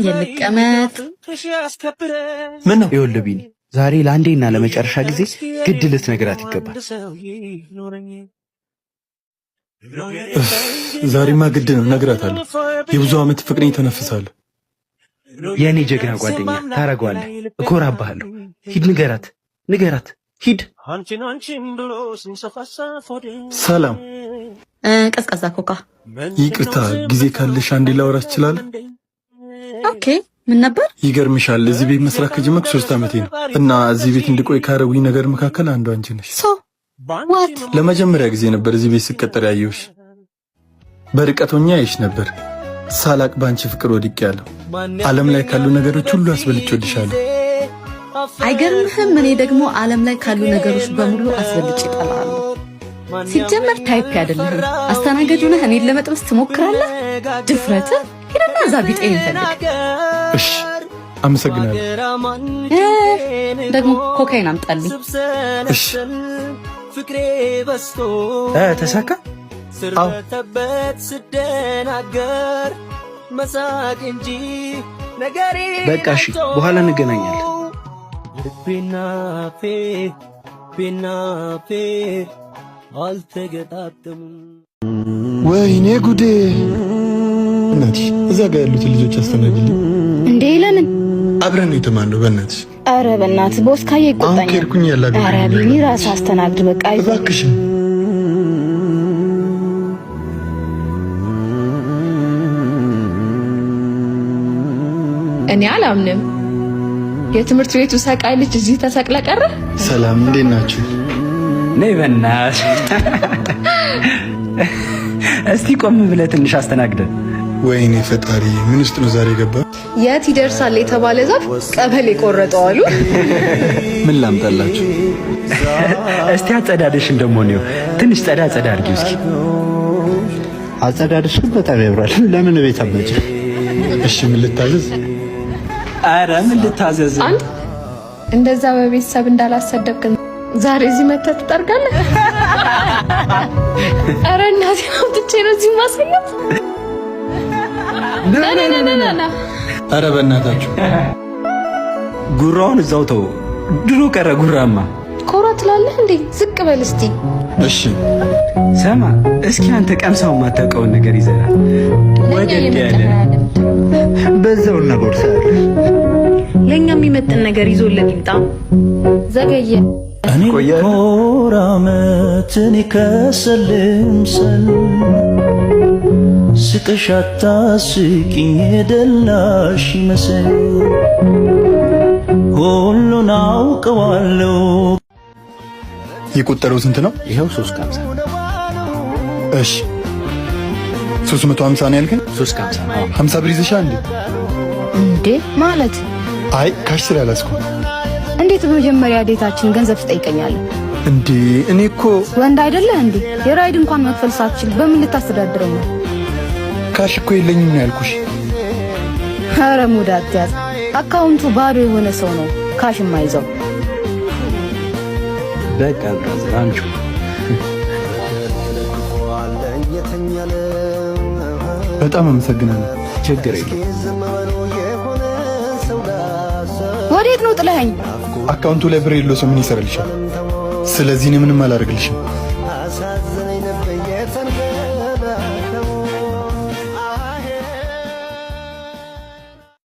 የልቀመት ምን ነው ይኸውልህ ቢኒ፣ ዛሬ ለአንዴና ለመጨረሻ ጊዜ ግድ ልትነግራት ይገባል። ዛሬማ ግድ ነው፣ እነግራታለሁ። የብዙ ዓመት ፍቅሬን ተነፍሳለሁ። የእኔ ጀግና ጓደኛ ታረገዋለህ፣ እኮራብሃለሁ። ሂድ ንገራት፣ ሂድ። ሰላም። ቀዝቃዛ ኮካ። ይቅርታ፣ ጊዜ ካለሽ አንዴ ላወራሽ እችላለሁ? ኦኬ። ምን ነበር? ይገርምሻል፣ እዚህ ቤት መስራት ከጀመርኩ 3 ዓመቴ ነው እና እዚህ ቤት እንድቆይ ካረጉኝ ነገር መካከል አንዱ አንቺ ነሽ። ዋት? ለመጀመሪያ ጊዜ ነበር እዚህ ቤት ስቀጠር ያየሁሽ። በርቀት ሆኜ አይሽ ነበር። ሳላቅ ባንቺ ፍቅር ወድቄያለሁ። ዓለም ላይ ካሉ ነገሮች ሁሉ አስበልጬ ወድሻለሁ። አይገርምህም? እኔ ደግሞ ዓለም ላይ ካሉ ነገሮች በሙሉ አስበልጬ እጠላሃለሁ። ሲጀመር ታይፕ አይደለህም። አስተናጋጅ ነህ፣ እኔን ለመጥበስ ትሞክራለህ። ድፍረትህ! ሄደና እዛ ቢጤን ፈልግ። እሺ፣ አመሰግናለሁ። ደግሞ ኮካይን አምጣልኝ። እሺ። ተሳካ? አዎ። በቃ እሺ፣ በኋላ እንገናኛለን። ወይኔ ጉዴ! እናትሽ እዛ ጋር ያሉት ልጆች አስተናግልኝ። እንዴ ለምን? አብረን ነው የተማርነው። በእናትሽ። አረ በእናትህ ቦስካዬ ይቆጣኛል። አሁን ከርኩኝ ያላገ አረ ቢኒ ራስህ አስተናግድ በቃ። እባክሽ። እኔ አላምንም። የትምህርት ቤቱ ሰቃይ ልጅ እዚህ ተሰቅለ ቀረ። ሰላም፣ እንዴት ናችሁ? ነይ በእናትሽ። እስቲ ቆም ብለህ ትንሽ አስተናግደን። ወይኔ ፈጣሪ፣ ምን ውስጥ ነው ዛሬ ገባ? የት ይደርሳል የተባለ ዛፍ ቀበሌ ቆረጠው አሉ። ምን ላምጣላችሁ? እስቲ አጸዳደሽን ደሞ ነው ትንሽ ጸዳ አድርጊው እስኪ። አጸዳደሽ በጣም ያምራል። ለምን ቤት አመጭ? እሺ፣ ምን ልታዘዝ? አረ ምን ልታዘዝ? አንድ እንደዛ በቤተሰብ እንዳላሰደብክ ዛሬ እዚህ መተህ ትጠርጋለህ? አረ እናቴ አምጥቼ ነው እዚህ ማስቀመጥ። ና አረ በእናታችሁ ጉራውን እዛው ተው። ድሮ ቀረ ጉራማ። ኮራ ትላለህ እንዴ? ዝቅ በል እስቲ። እሺ፣ ሰማ እስኪ አንተ ቀምሳው የማታውቀውን ነገር ይዘናል። ወደድ ያለ በዛው እናጎርሳለን። ለኛ የሚመጥን ነገር ይዞልን ይምጣ። ዘገየ። እኔ ኮራመትን ከሰልምሰል ስቅሻታ ስቂኝ የደላሽ ይመስል ሁሉን አውቀዋለሁ። የቆጠረው ስንት ነው? ይኸው 350። እሺ፣ 350 ነው ያልከኝ? 350። 50 ብር ይዘሻል እንዴ? ማለት አይ ካሽ ስላላስኩ። እንዴት በመጀመሪያ ዴታችን ገንዘብ ትጠይቀኛለህ እንዴ? እኔ እኮ ወንድ አይደለህ እንዴ? የራይድ እንኳን መክፈል ሳትችል በምን ልታስተዳድረኝ ነው? ካሽ እኮ የለኝም ነው ያልኩሽ። ኧረ ሙድ አትያዝ። አካውንቱ ባዶ የሆነ ሰው ነው ካሽ የማይዘው። በቃ ብራዘር አንቺ በጣም አመሰግናለሁ። ችግር የለም። ወዴት ነው ጥለኸኝ? አካውንቱ ላይ ብር የለው ሰው ምን ይሰራልሻል? ስለዚህ እኔ ምንም አላደርግልሽም።